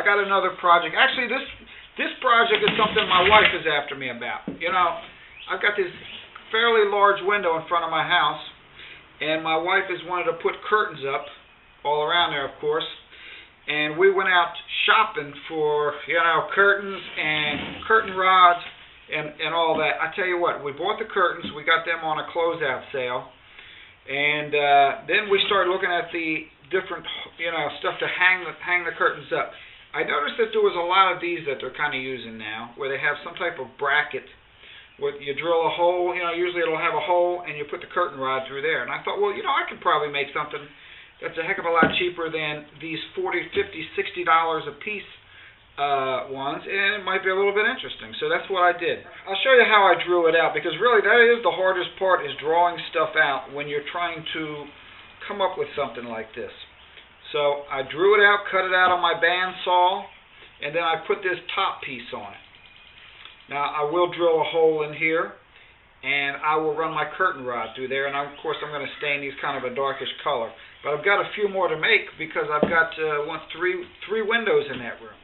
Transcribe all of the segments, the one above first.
got another project. Actually, this project is something my wife is after me about. You know, I've got this fairly large window in front of my house, and my wife has wanted to put curtains up all around there, of course. And we went out shopping for, you know, curtains and curtain rods and all that. I tell you what, we bought the curtains. We got them on a closeout sale. And then we started looking at the different, you know, stuff to hang the curtains up. I noticed that there was a lot of these that they're kind of using now, where they have some type of bracket. Where you drill a hole, you know, usually it'll have a hole, and you put the curtain rod through there. And I thought, well, you know, I could probably make something that's a heck of a lot cheaper than these $40, $50, $60 a piece ones, and it might be a little bit interesting. So that's what I did. I'll show you how I drew it out, because really that is the hardest part, is drawing stuff out when you're trying to come up with something like this. So I drew it out, cut it out on my bandsaw, and then I put this top piece on it. Now I will drill a hole in here, and I will run my curtain rod through there, and of course I'm going to stain these kind of a darkish color. But I've got a few more to make, because I've got three windows in that room.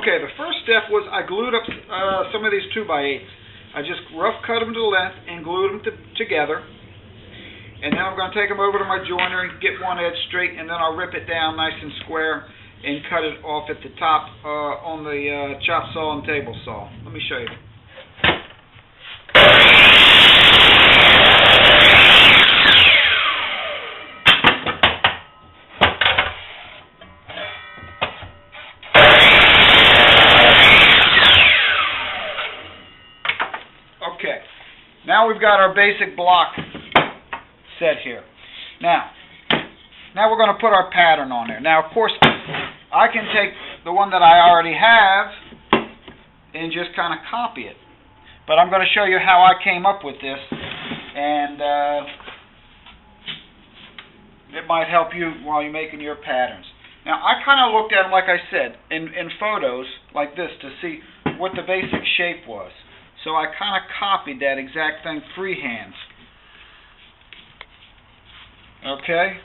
Okay, the first step was I glued up some of these 2x8s. I just rough cut them to length and glued them together. And then I'm going to take them over to my joiner and get one edge straight, and then I'll rip it down nice and square and cut it off at the top on the chop saw and table saw. Let me show you. Okay, now we've got our basic block set here. Now we're going to put our pattern on there. Now, of course, I can take the one that I already have and just kind of copy it. But I'm going to show you how I came up with this, and it might help you while you're making your patterns. Now, I kind of looked at them, like I said, in photos like this to see what the basic shape was. So I kind of copied that exact thing freehand. Okay?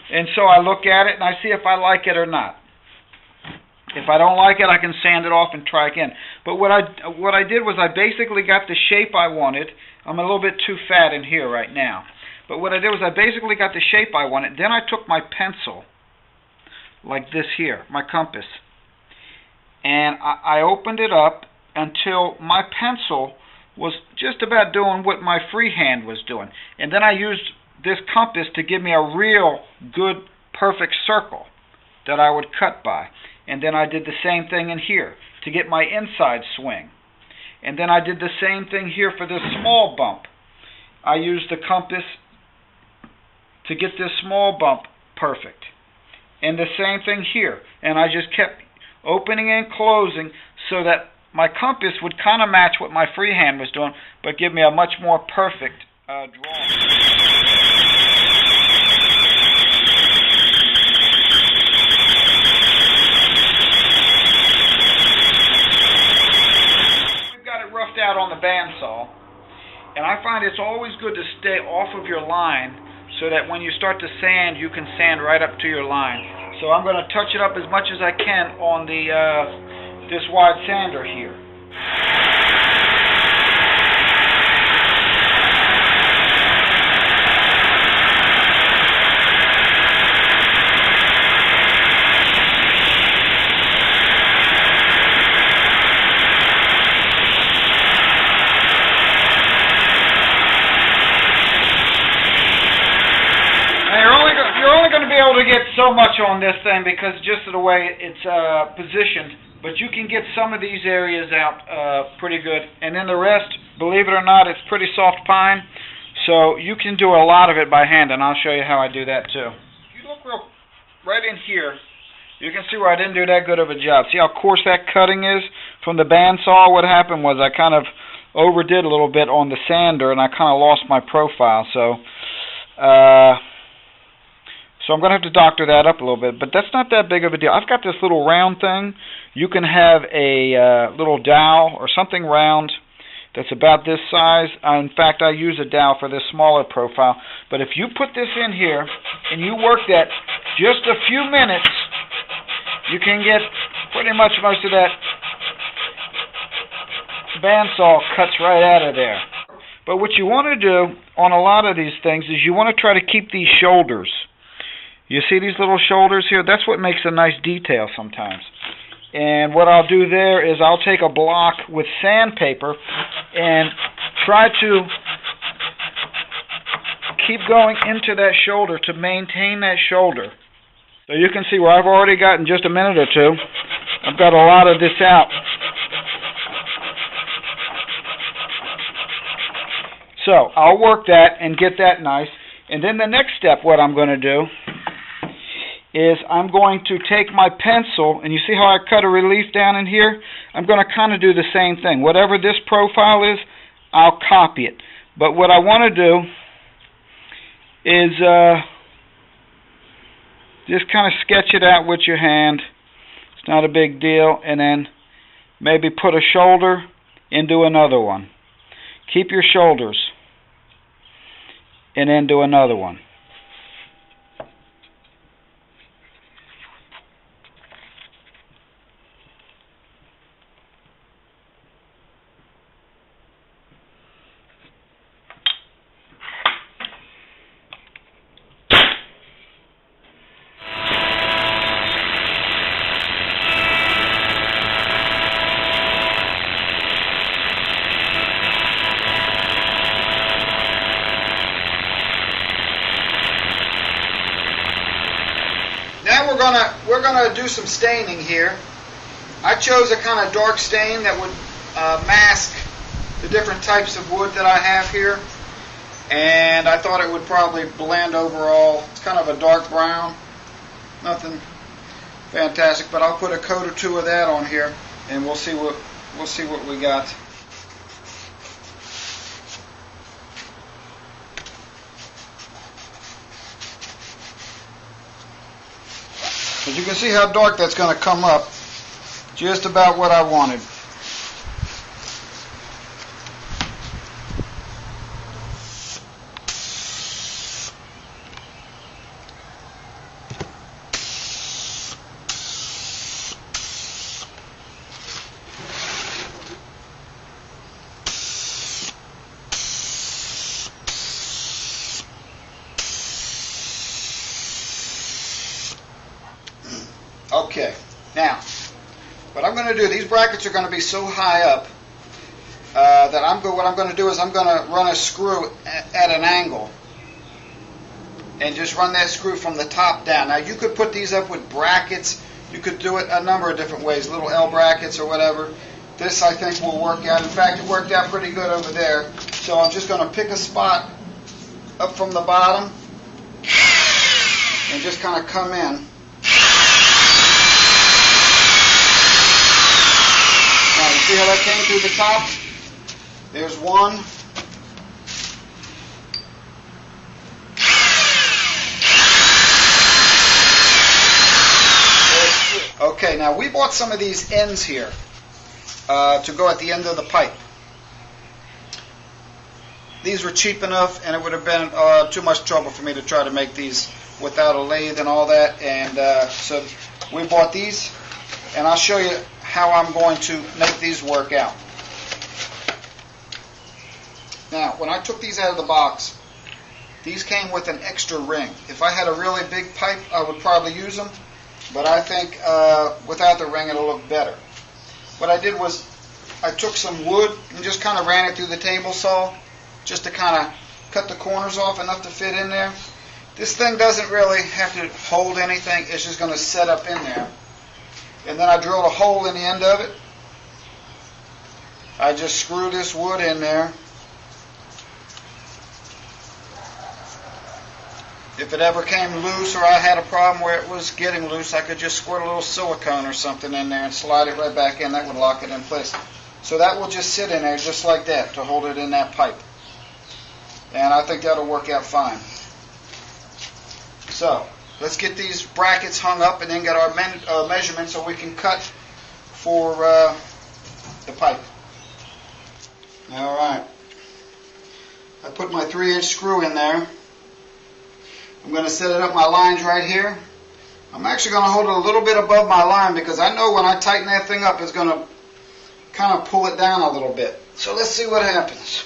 And so I look at it and I see if I like it or not. If I don't like it, I can sand it off and try again. But what I did was I basically got the shape I wanted. I'm a little bit too fat in here right now. But what I did was I basically got the shape I wanted. Then I took my pencil, like this here, my compass, and I opened it up until my pencil was just about doing what my freehand was doing. And then I used this compass to give me a real good, perfect circle that I would cut by. And then I did the same thing in here to get my inside swing. And then I did the same thing here for this small bump. I used the compass to get this small bump perfect. And the same thing here. And I just kept opening and closing so that my compass would kind of match what my freehand was doing, but give me a much more perfect drawing. Out on the bandsaw, and I find it's always good to stay off of your line so that when you start to sand, you can sand right up to your line. So I'm going to touch it up as much as I can on the this wide sander here. To get so much on this thing because just of the way it's positioned, but you can get some of these areas out pretty good, and then the rest, believe it or not, it's pretty soft pine, so you can do a lot of it by hand, and I'll show you how I do that too. If you look right in here, you can see where I didn't do that good of a job. See how coarse that cutting is from the bandsaw? What happened was I kind of overdid a little bit on the sander, and I kind of lost my profile, so So I'm going to have to doctor that up a little bit, but that's not that big of a deal. I've got this little round thing. You can have a little dowel or something round that's about this size. In fact, I use a dowel for this smaller profile. But if you put this in here and you work that just a few minutes, you can get pretty much most of that bandsaw cuts right out of there. But what you want to do on a lot of these things is you want to try to keep these shoulders. You see these little shoulders here? That's what makes a nice detail sometimes. And what I'll do there is I'll take a block with sandpaper and try to keep going into that shoulder to maintain that shoulder. So you can see where I've already gotten just a minute or two. I've got a lot of this out. So I'll work that and get that nice. And then the next step, what I'm going to do is I'm going to take my pencil, and you see how I cut a relief down in here? I'm going to kind of do the same thing. Whatever this profile is, I'll copy it. But what I want to do is just kind of sketch it out with your hand. It's not a big deal. And then maybe put a shoulder into another one. Keep your shoulders. And then do another one. We're gonna do some staining here. I chose a kind of dark stain that would mask the different types of wood that I have here, and I thought it would probably blend overall. It's kind of a dark brown, nothing fantastic, but I'll put a coat or two of that on here, and we'll see what we got. As you can see how dark that's going to come up, just about what I wanted. Okay, now, what I'm going to do, these brackets are going to be so high up that what I'm going to do is I'm going to run a screw at an angle and just run that screw from the top down. Now, you could put these up with brackets. You could do it a number of different ways, little L brackets or whatever. This, I think, will work out. In fact, it worked out pretty good over there. So I'm just going to pick a spot up from the bottom and just kind of come in. Now, you see how that came through the top? There's one. Okay, now we bought some of these ends here to go at the end of the pipe. These were cheap enough, and it would have been too much trouble for me to try to make these without a lathe and all that, and so we bought these, and I'll show you how I'm going to make these work out. Now, when I took these out of the box, these came with an extra ring. If I had a really big pipe, I would probably use them, but I think without the ring it'll look better. What I did was I took some wood and just kind of ran it through the table saw just to kind of cut the corners off enough to fit in there. This thing doesn't really have to hold anything, it's just going to set up in there. And then I drilled a hole in the end of it. I just screw this wood in there. If it ever came loose or I had a problem where it was getting loose, I could just squirt a little silicone or something in there and slide it right back in. That would lock it in place. So that will just sit in there just like that to hold it in that pipe. And I think that'll work out fine. So let's get these brackets hung up and then get our measurements so we can cut for the pipe. All right. I put my 3-inch screw in there. I'm going to set it up my lines right here. I'm actually going to hold it a little bit above my line because I know when I tighten that thing up, it's going to kind of pull it down a little bit. So let's see what happens.